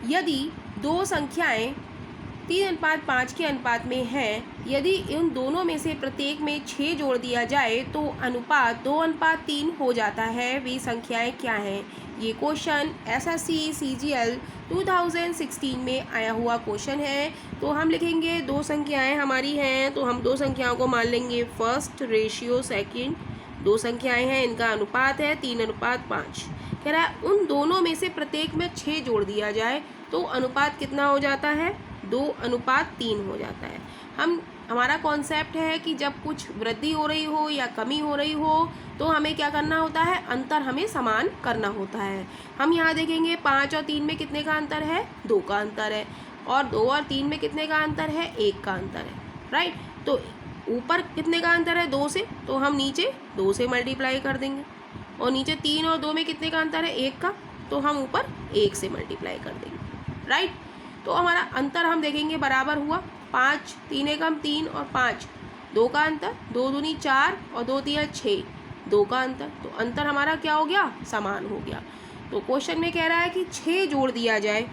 यदि दो संख्याएं 3:5 के अनुपात में हैं, यदि इन दोनों में से प्रत्येक में 6 जोड़ दिया जाए तो अनुपात 2:3 हो जाता है। वे संख्याएं क्या हैं? ये क्वेश्चन SSC CGL 2016 में आया हुआ क्वेश्चन है। तो हम लिखेंगे दो संख्याएं हमारी हैं, तो हम दो संख्याओं को मान लेंगे फर्स्ट रेशियो सेकंड। दो संख्याएं हैं, इनका अनुपात है 3:5। कह रहा है उन दोनों में से प्रत्येक में 6 जोड़ दिया जाए तो अनुपात कितना हो जाता है? 2:3 हो जाता है। हमारा कॉन्सेप्ट है कि जब कुछ वृद्धि हो रही हो या कमी हो रही हो तो हमें क्या करना होता है? अंतर हमें समान करना होता है। हम यहाँ देखेंगे 5 और 3 में कितने का अंतर है? 2 का अंतर है। और 2 और 3 में कितने का अंतर है? 1 का अंतर है, राइट। तो ऊपर कितने का अंतर है? 2 से, तो हम नीचे 2 से मल्टीप्लाई कर देंगे। और नीचे 3 और 2 में कितने का अंतर है? 1 का, तो हम ऊपर 1 से मल्टीप्लाई कर देंगे, राइट। तो हमारा अंतर हम देखेंगे बराबर हुआ 5, 3 एकम 3 और 5 2 का अंतर, 2 दूनी 4 और 2 तिया 6 2 का अंतर। तो अंतर हमारा क्या हो गया? समान हो गया। तो क्वेश्चन में कह रहा है कि 6 जोड़ दिया जाए।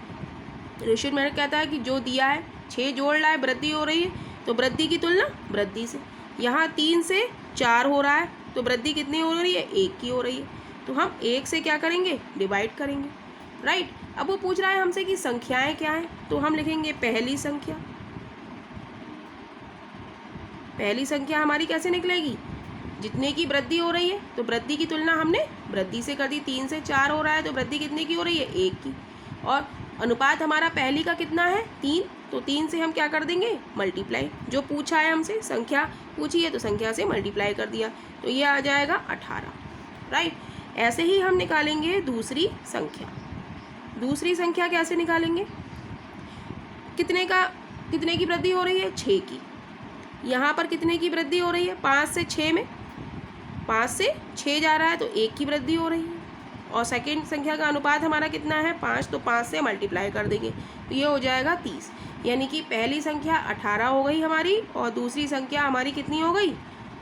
रेशियो में कहता है कि जो दिया है 6 जोड़ रहा है, वृद्धि हो रही है, तो वृद्धि की तुलना वृद्धि से। यहाँ 3 से 4 हो रहा है, तो वृद्धि कितनी हो रही है? 1 की हो रही है। तो हम 1 से क्या करेंगे? डिवाइड करेंगे, राइट। अब वो पूछ रहा है हमसे कि संख्याएं क्या हैं, तो हम लिखेंगे पहली संख्या। पहली संख्या हमारी कैसे निकलेगी? जितने की वृद्धि हो रही है, तो वृद्धि की तुलना हमने वृद्धि से कर दी। 3 से 4 हो रहा है, तो वृद्धि कितने की हो रही है? 1 की। और अनुपात हमारा पहली का कितना है? 3, तो 3 से हम क्या कर देंगे? मल्टीप्लाई। जो पूछा है हमसे, संख्या पूछी है तो संख्या से मल्टीप्लाई कर दिया, तो ये आ जाएगा 18, राइट। ऐसे ही हम निकालेंगे दूसरी संख्या। दूसरी संख्या कैसे निकालेंगे? कितने की वृद्धि हो रही है? 6 की। यहाँ पर कितने की वृद्धि हो रही है? 5 से 6 में 5 से 6 जा रहा है, तो 1 की वृद्धि हो रही है। और सेकेंड संख्या का अनुपात हमारा कितना है? 5, तो 5 से मल्टीप्लाई कर देंगे, तो ये हो जाएगा 30। यानी कि पहली संख्या 18 हो गई हमारी, और दूसरी संख्या हमारी कितनी हो गई?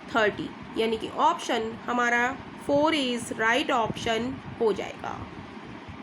30। यानी कि ऑप्शन हमारा 4 इज राइट ऑप्शन हो जाएगा।